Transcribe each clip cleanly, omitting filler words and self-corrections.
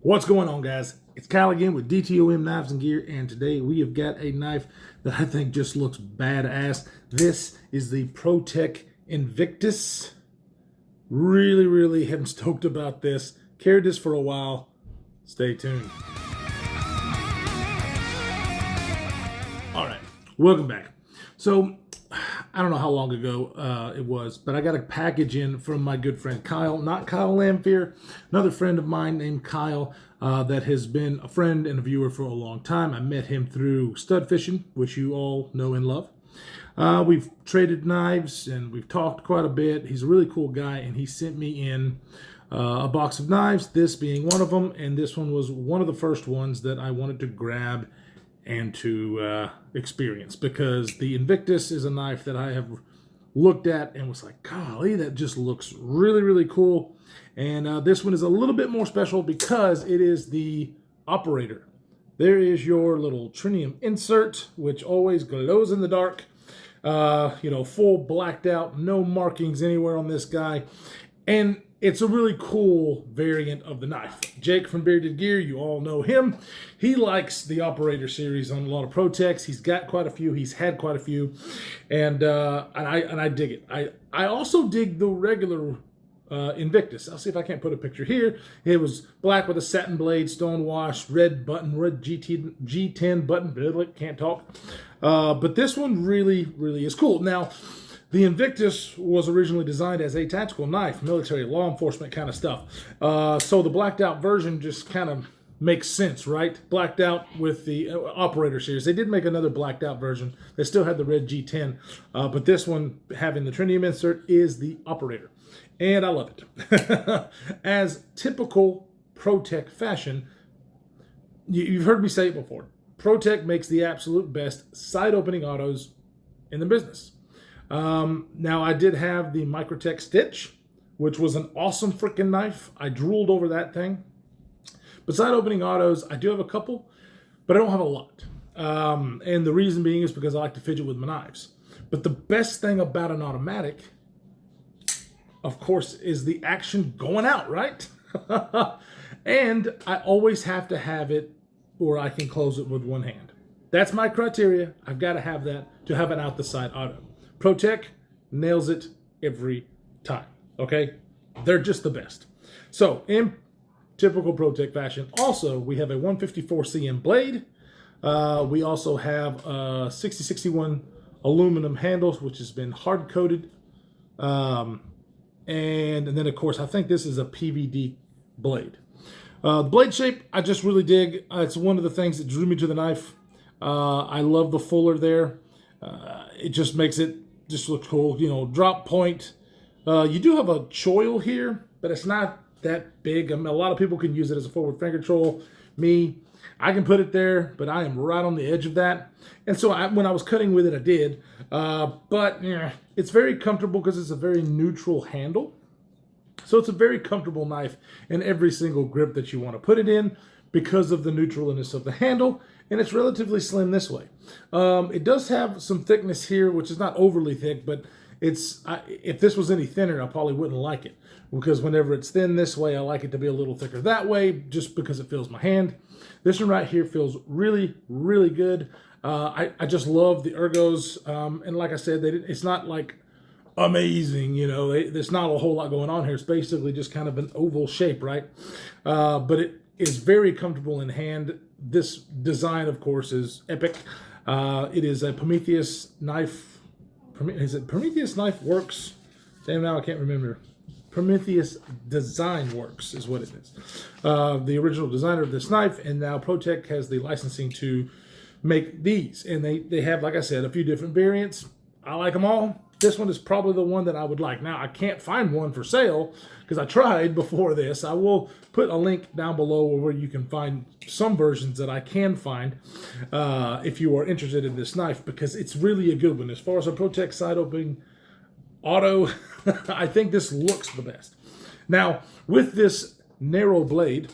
What's going on, guys? It's Kyle again with DTOM Knives and Gear, and today we have got a knife that I think just looks badass. This is the Protech Invictus. Really am stoked about this. Carried this for a while. Stay tuned. All right, welcome back. So, I don't know how long ago it was, but I got a package in from my good friend Kyle, not Kyle Lamphere, another friend of mine named Kyle that has been a friend and a viewer for a long time. I met him through stud fishing, which you all know and love. We've traded knives and we've talked quite a bit. He's a really cool guy, and he sent me in a box of knives, this being one of them, and this one was one of the first ones that I wanted to grab and to experience, because the Invictus is a knife that I have looked at and was like, golly, that just looks really cool. And this one is a little bit more special because it is the operator. There is your little trinium insert, which always glows in the dark. Full blacked out, no markings anywhere on this guy. And it's a really cool variant of the knife. Jake from Bearded Gear, you all know him. He likes the Operator series on a lot of Protechs. He's got quite a few. He's had quite a few, and I dig it. I also dig the regular Invictus. I'll see if I can't put a picture here. It was black with a satin blade, stone wash, red button, red G10 button. Can't talk. But this one really is cool. Now, the Invictus was originally designed as a tactical knife, military, law enforcement kind of stuff. So the blacked out version just kind of makes sense, right? Blacked out with the Operator series. They did make another blacked out version. They still had the red G10, but this one, having the trinium insert, is the Operator. And I love it. As typical Protech fashion, you've heard me say it before. Protech makes the absolute best side opening autos in the business. Now, I did have the Microtech Stitch, which was an awesome freaking knife. I drooled over that thing. Beside opening autos, I do have a couple, but I don't have a lot. And the reason being is because I like to fidget with my knives. But the best thing about an automatic, of course, is the action going out, right? And I always have to have it, or I can close it with one hand. That's my criteria. I've got to have that to have an out the side auto. Protech nails it every time, okay? They're just the best. So, in typical Protech fashion, also, we have a 154 cm blade. We also have a 6061 aluminum handles, which has been hard-coated. And then, of course, I think this is a PVD blade. The blade shape, I just really dig. It's one of the things that drew me to the knife. I love the fuller there. It just makes it just look cool. Drop point. You do have a choil here, but it's not that big. I mean, a lot of people can use it as a forward finger choil. I can put it there, but I am right on the edge of that. And so when I was cutting with it, I did. But it's very comfortable because it's a very neutral handle. So it's a very comfortable knife in every single grip that you want to put it in because of the neutralness of the handle, and it's relatively slim this way. It does have some thickness here, which is not overly thick, but if this was any thinner, I probably wouldn't like it, because whenever it's thin this way, I like it to be a little thicker that way, just because it fills my hand. This one right here feels really good. I just love the ergos, and like I said, it's not like amazing, there's not a whole lot going on here. It's basically just kind of an oval shape, right? But it is very comfortable in hand. This design, of course, is epic. It is a Prometheus knife. Is it Prometheus Knife Works? Damn, now I can't remember. Prometheus Design Works is what it is. The original designer of this knife, and now Protech has the licensing to make these. And they have, like I said, a few different variants. I like them all. This one is probably the one that I would like. Now, I can't find one for sale because I tried before this. I will put a link down below where you can find some versions that I can find if you are interested in this knife, because it's really a good one. As far as a Protech side opening auto, I think this looks the best. Now, with this narrow blade,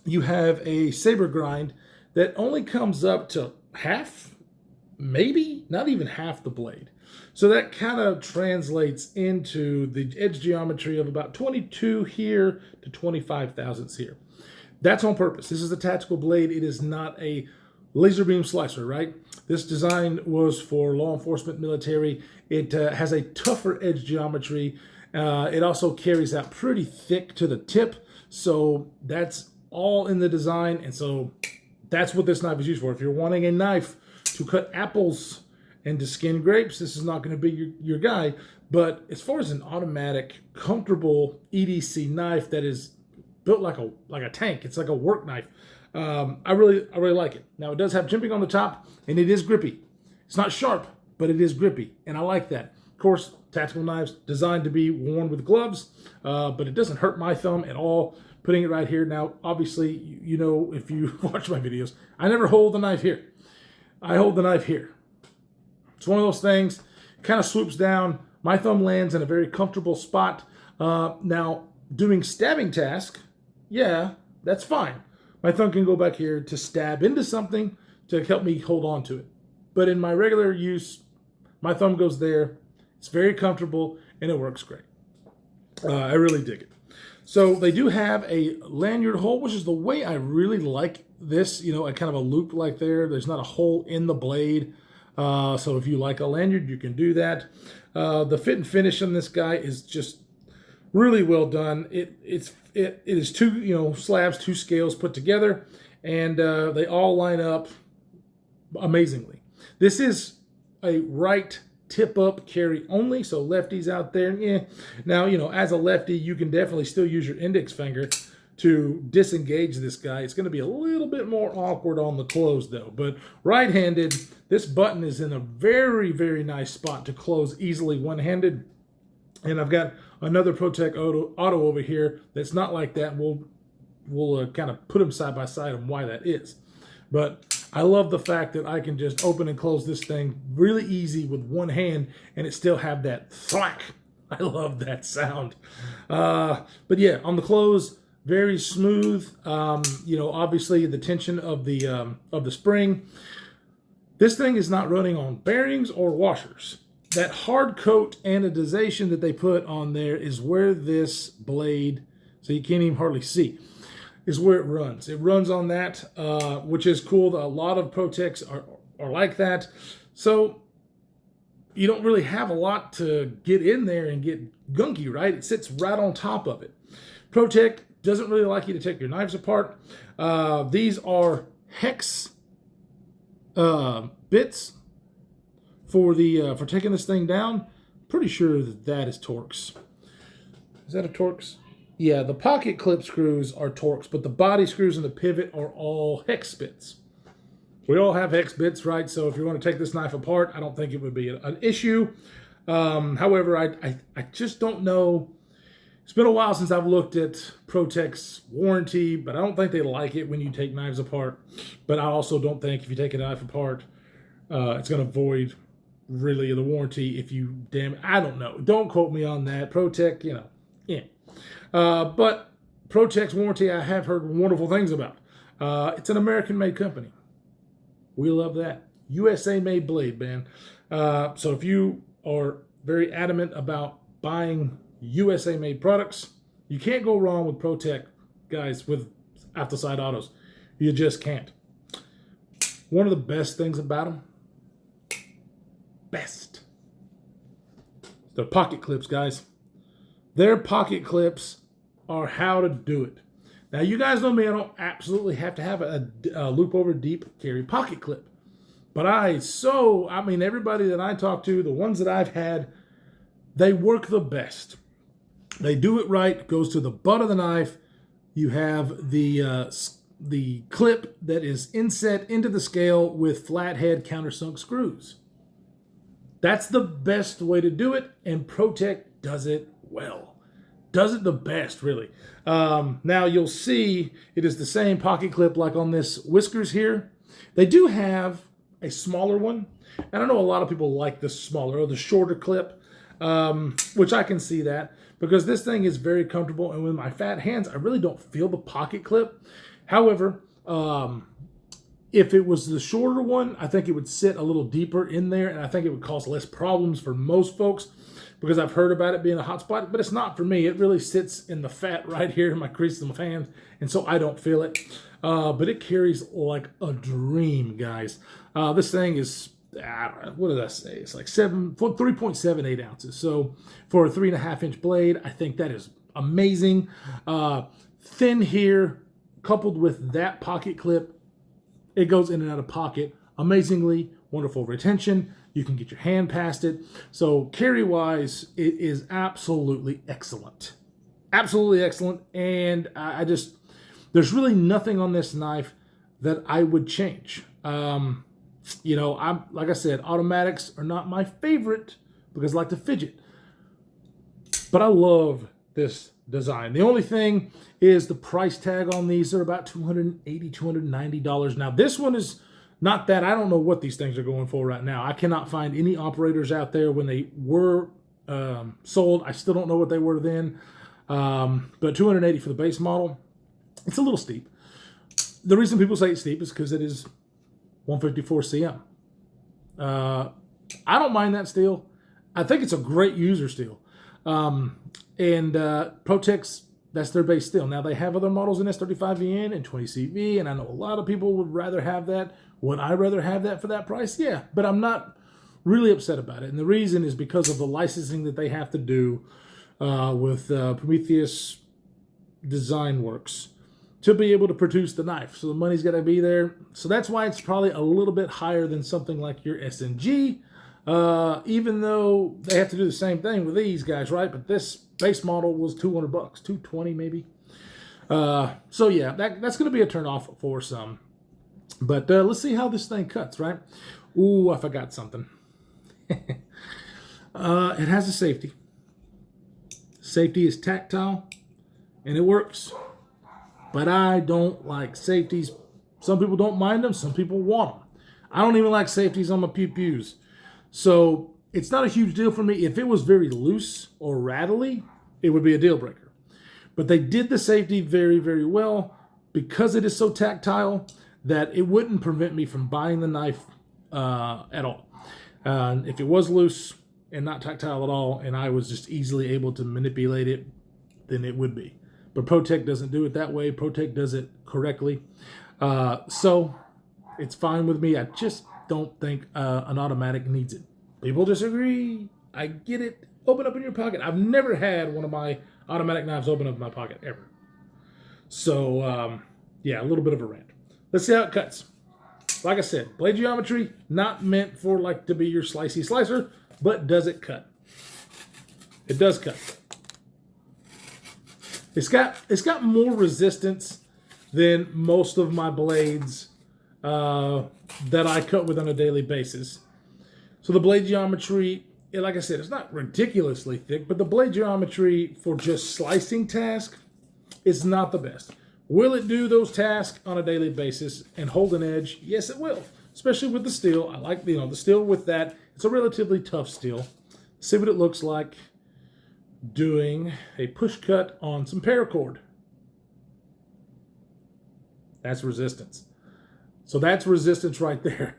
you have a Saber Grind that only comes up to half, maybe not even half the blade. So that kind of translates into the edge geometry of about 22 here to 25 thousandths here. That's on purpose. This is a tactical blade. It is not a laser beam slicer, right? This design was for law enforcement, military. It has a tougher edge geometry. It also carries out pretty thick to the tip. So that's all in the design. And so that's what this knife is used for. If you're wanting a knife to cut apples and to skin grapes, this is not going to be your guy. But as far as an automatic, comfortable EDC knife that is built like a tank, it's like a work knife. I really like it. Now it does have jimping on the top, and it is grippy. It's not sharp, but it is grippy, and I like that. Of course, tactical knives designed to be worn with gloves, but it doesn't hurt my thumb at all. Putting it right here. Now, obviously, you know, if you watch my videos, I never hold the knife here. I hold the knife here. It's one of those things, kind of swoops down. My thumb lands in a very comfortable spot. Now, doing stabbing tasks, yeah, that's fine. My thumb can go back here to stab into something to help me hold on to it. But in my regular use, my thumb goes there. It's very comfortable, and it works great. I really dig it. So they do have a lanyard hole, which is the way I really like this. You know, a kind of a loop like there. There's not a hole in the blade. So if you like a lanyard, you can do that. The fit and finish on this guy is just really well done. It is two slabs, two scales put together, and they all line up amazingly. This is a right tip up carry only, so lefties out there, yeah. Now, as a lefty, you can definitely still use your index finger to disengage this guy. It's going to be a little bit more awkward on the close though, but right-handed, this button is in a very, very nice spot to close easily one-handed. And I've got another Protech auto over here that's not like that. We'll kind of put them side by side on why that is. But I love the fact that I can just open and close this thing really easy with one hand and it still have that thwack. I love that sound. But yeah, on the close, very smooth. Obviously the tension of the spring. This thing is not running on bearings or washers. That hard coat anodization that they put on there is where this blade, so you can't even hardly see, is where it runs. It runs on that, which is cool. A lot of Protechs are like that. So you don't really have a lot to get in there and get gunky, right? It sits right on top of it. Protech doesn't really like you to take your knives apart. These are hex bits for taking this thing down. Pretty sure that is Torx. Is that a Torx? Yeah, the pocket clip screws are Torx, but the body screws and the pivot are all hex bits. We all have hex bits, right? So if you want to take this knife apart, I don't think it would be an issue. However, I just don't know. It's been a while since I've looked at Protech's warranty, but I don't think they like it when you take knives apart. But I also don't think if you take a knife apart, it's going to void really the warranty if you I don't know. Don't quote me on that. Protech, yeah. But Protech's warranty, I have heard wonderful things about. It's an American-made company. We love that. USA-made blade, man. So if you are very adamant about buying USA-made products, you can't go wrong with Protech, guys, with after-side autos. You just can't. One of the best things about them, they're pocket clips, guys. Their pocket clips are how to do it. Now, you guys know me. I don't absolutely have to have a loop over deep carry pocket clip. But everybody that I talk to, the ones that I've had, they work the best. They do it right. It goes to the butt of the knife. You have the clip that is inset into the scale with flathead countersunk screws. That's the best way to do it, and Protech does it well. Does it the best, really. Now, you'll see it is the same pocket clip like on this Whiskers here. They do have a smaller one, and I know a lot of people like the smaller or the shorter clip, which I can see that, because this thing is very comfortable, and with my fat hands, I really don't feel the pocket clip. However, if it was the shorter one, I think it would sit a little deeper in there, and I think it would cause less problems for most folks. because I've heard about it being a hot spot, but it's not for me. It really sits in the fat right here in my crease of my hands, and so I don't feel it. But it carries like a dream, guys. This thing is, I don't know, what did I say? It's like 3.78 ounces. So for a 3.5-inch blade, I think that is amazing. Thin here, coupled with that pocket clip, it goes in and out of pocket amazingly. Wonderful retention. You can get your hand past it. So carry-wise, it is absolutely excellent. Absolutely excellent. And there's really nothing on this knife that I would change. You know, like I said, automatics are not my favorite because I like to fidget. But I love this design. The only thing is the price tag on these are about $280, $290. Now, this one is not that. I don't know what these things are going for right now. I cannot find any operators out there when they were sold. I still don't know what they were then. But $280 for the base model, it's a little steep. The reason people say it's steep is because it is 154 CM. I don't mind that steel. I think it's a great user steel. And Protech's, that's their base steel. Now, they have other models in S35VN and 20CV, and I know a lot of people would rather have that. Would I rather have that for that price? Yeah, but I'm not really upset about it. And the reason is because of the licensing that they have to do with Prometheus Design Works to be able to produce the knife. So the money's got to be there. So that's why it's probably a little bit higher than something like your SNG, even though they have to do the same thing with these guys, right? But this base model was $200, $220 maybe. So yeah, that's going to be a turn off for some. But let's see how this thing cuts, right? Ooh, I forgot something. It has a safety. Safety is tactile, and it works. But I don't like safeties. Some people don't mind them. Some people want them. I don't even like safeties on my pew-pews. So it's not a huge deal for me. If it was very loose or rattly, it would be a deal breaker. But they did the safety very, very well because it is so tactile that it wouldn't prevent me from buying the knife at all. If it was loose and not tactile at all, and I was just easily able to manipulate it, then it would be. But Protech doesn't do it that way. Protech does it correctly. So it's fine with me. I just don't think an automatic needs it. People disagree. I get it. Open up in your pocket. I've never had one of my automatic knives open up in my pocket, ever. So, yeah, a little bit of a rant. Let's see how it cuts. Like I said, blade geometry, not meant for like to be your slicey slicer, but does it cut? It does cut. It's got more resistance than most of my blades that I cut with on a daily basis. So the blade geometry, like I said, it's not ridiculously thick, but the blade geometry for just slicing task is not the best. Will it do those tasks on a daily basis and hold an edge? Yes, it will, especially with the steel. I like the steel with that. It's a relatively tough steel. See what it looks like doing a push cut on some paracord. That's resistance. So that's resistance right there.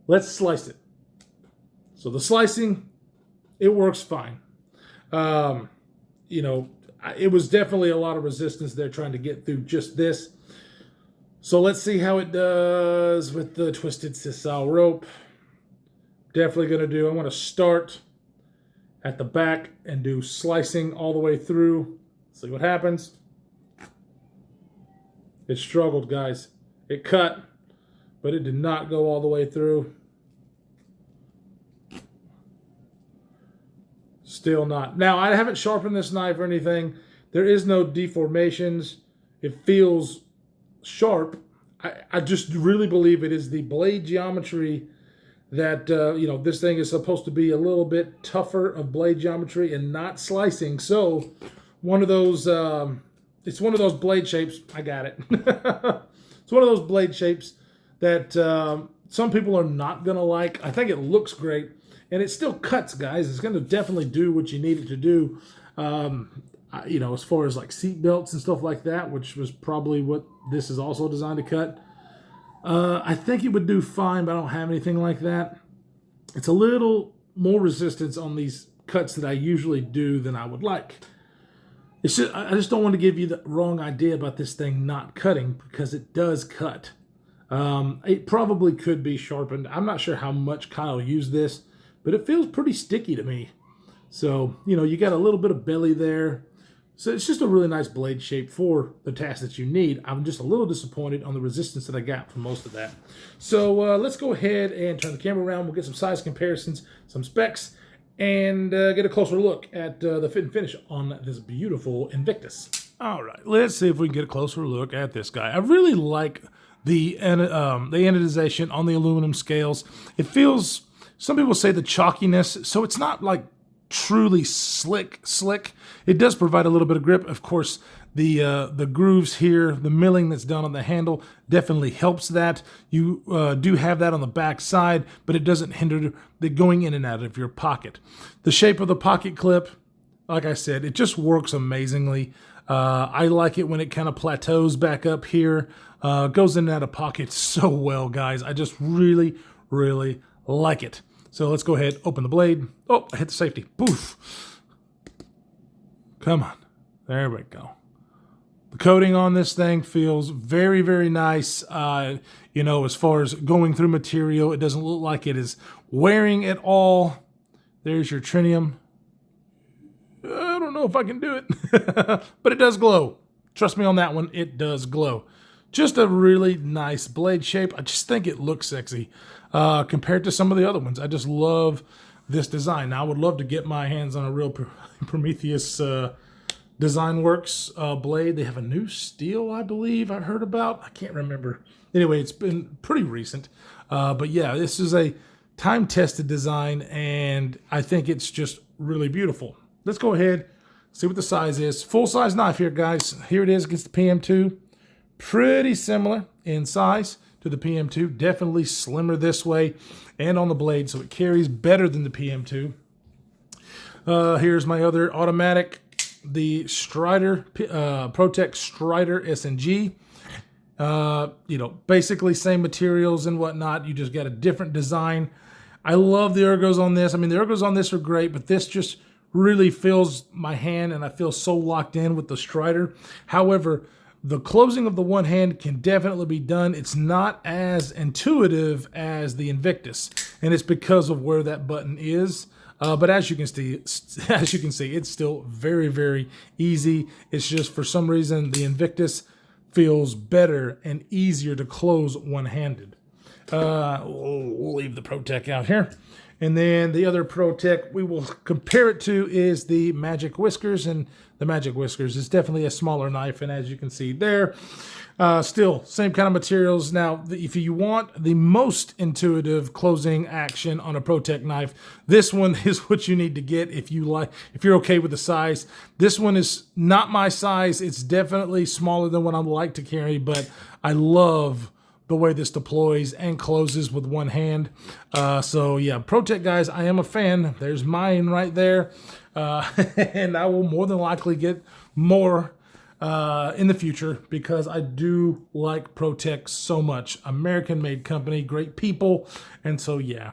Let's slice it. So the slicing, it works fine. It was definitely a lot of resistance there trying to get through just this. So let's see how it does with the twisted sisal rope. Definitely going to do, I'm going to start at the back and do slicing all the way through. See what happens. It struggled, guys. It cut, but it did not go all the way through. Still not. Now, I haven't sharpened this knife or anything. There is no deformations. It feels sharp. I just really believe it is the blade geometry that, this thing is supposed to be a little bit tougher of blade geometry and not slicing. So, one of those, it's one of those blade shapes. I got it. It's one of those blade shapes that some people are not going to like. I think it looks great. And it still cuts, guys. It's going to definitely do what you need it to do. As far as like seat belts and stuff like that, which was probably what this is also designed to cut. I think it would do fine, but I don't have anything like that. It's a little more resistance on these cuts that I usually do than I would like. It's just, I just don't want to give you the wrong idea about this thing not cutting, because it does cut. It probably could be sharpened. I'm not sure how much Kyle used this, but it feels pretty sticky to me. So, you know, you got a little bit of belly there. So it's just a really nice blade shape for the task that you need. I'm just a little disappointed on the resistance that I got from most of that. So let's go ahead and turn the camera around. We'll get some size comparisons, some specs, and get a closer look at the fit and finish on this beautiful Invictus. All right, let's see if we can get a closer look at this guy. I really like the anodization on the aluminum scales. It feels, some people say the chalkiness, so it's not like truly slick. It does provide a little bit of grip. Of course, the grooves here, the milling that's done on the handle definitely helps that. You do have that on the back side, but it doesn't hinder the going in and out of your pocket. The shape of the pocket clip, like I said, it just works amazingly. I like it when it kind of plateaus back up here. Goes in and out of pockets so well, guys. I just really like it. So let's go ahead, open the blade. Oh, I hit the safety. Poof. Come on. There we go. The coating on this thing feels very nice. You know, as far as going through material, it doesn't look like it is wearing at all. There's your trinium. I don't know if I can do it, but it does glow. Trust me on that one, it does glow. Just a really nice blade shape. I just think it looks sexy compared to some of the other ones. I just love this design. Now, I would love to get my hands on a real Prometheus Design Works blade. They have a new steel, I believe, I heard about. I can't remember. Anyway, it's been pretty recent. But yeah, this is a time-tested design, and I think it's just really beautiful. Let's go ahead, see what the size is. Full-size knife here, guys. Here it is against the PM2. Pretty similar in size to the PM2. Definitely slimmer this way and on the blade, so it carries better than the PM2. Here's my other automatic, the Strider, Protech Strider S&G. You know, basically same materials and whatnot. You just got a different design. I love the ergos on this. I mean, the ergos on this are great, but this just really feels my hand, and I feel so locked in with the Strider. However, the closing of the one hand can definitely be done. It's not as intuitive as the Invictus, and it's because of where that button is. But as you can see, it's still very easy. It's just for some reason the Invictus feels better and easier to close one-handed. We'll leave the Protech out here. And then the other Protech we will compare it to is the Magic Whiskers, and the Magic Whiskers is definitely a smaller knife, and as you can see there, still same kind of materials. Now, if you want the most intuitive closing action on a Protech knife, this one is what you need to get if you're okay with the size. This one is not my size. It's definitely smaller than what I like to carry, but I love the way this deploys and closes with one hand. So yeah, Protech, guys, I am a fan. There's mine right there. And I will more than likely get more in the future because I do like Protech so much. American-made company, great people, and so yeah.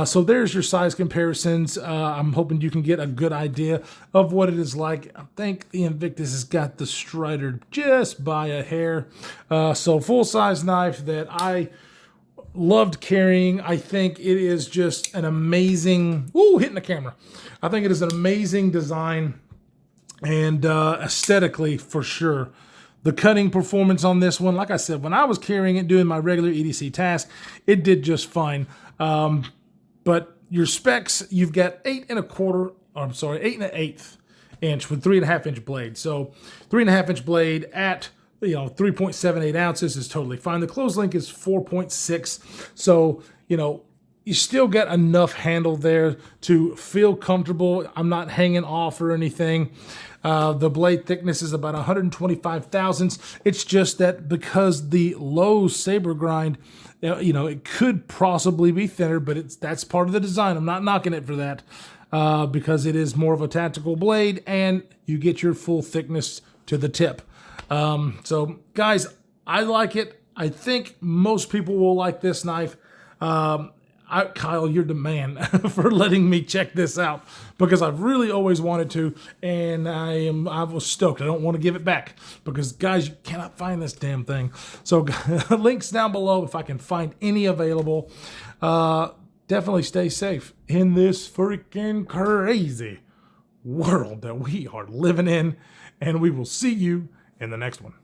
So there's your size comparisons. I'm hoping you can get a good idea of what it is like. I think the Invictus has got the Strider just by a hair. So full-size knife that I loved carrying. I think it is just an amazing, hitting the camera. I think it is an amazing design. And aesthetically, for sure. The cutting performance on this one, like I said, when I was carrying it, doing my regular EDC task, it did just fine. But your specs, you've got 8 1/8 inch with 3.5 inch blade. So 3.5 inch blade at 3.78 ounces is totally fine. The close link is 4.6. So, you still get enough handle there to feel comfortable. I'm not hanging off or anything. The blade thickness is about 125 thousandths. It's just that because the low Saber Grind, it could possibly be thinner, but that's part of the design. I'm not knocking it for that because it is more of a tactical blade and you get your full thickness to the tip. So guys, I like it. I think most people will like this knife. Kyle, you're the man for letting me check this out, because I've really always wanted to, and I was stoked. I don't want to give it back because, guys, you cannot find this damn thing. So links down below if I can find any available. Definitely stay safe in this freaking crazy world that we are living in, and we will see you in the next one.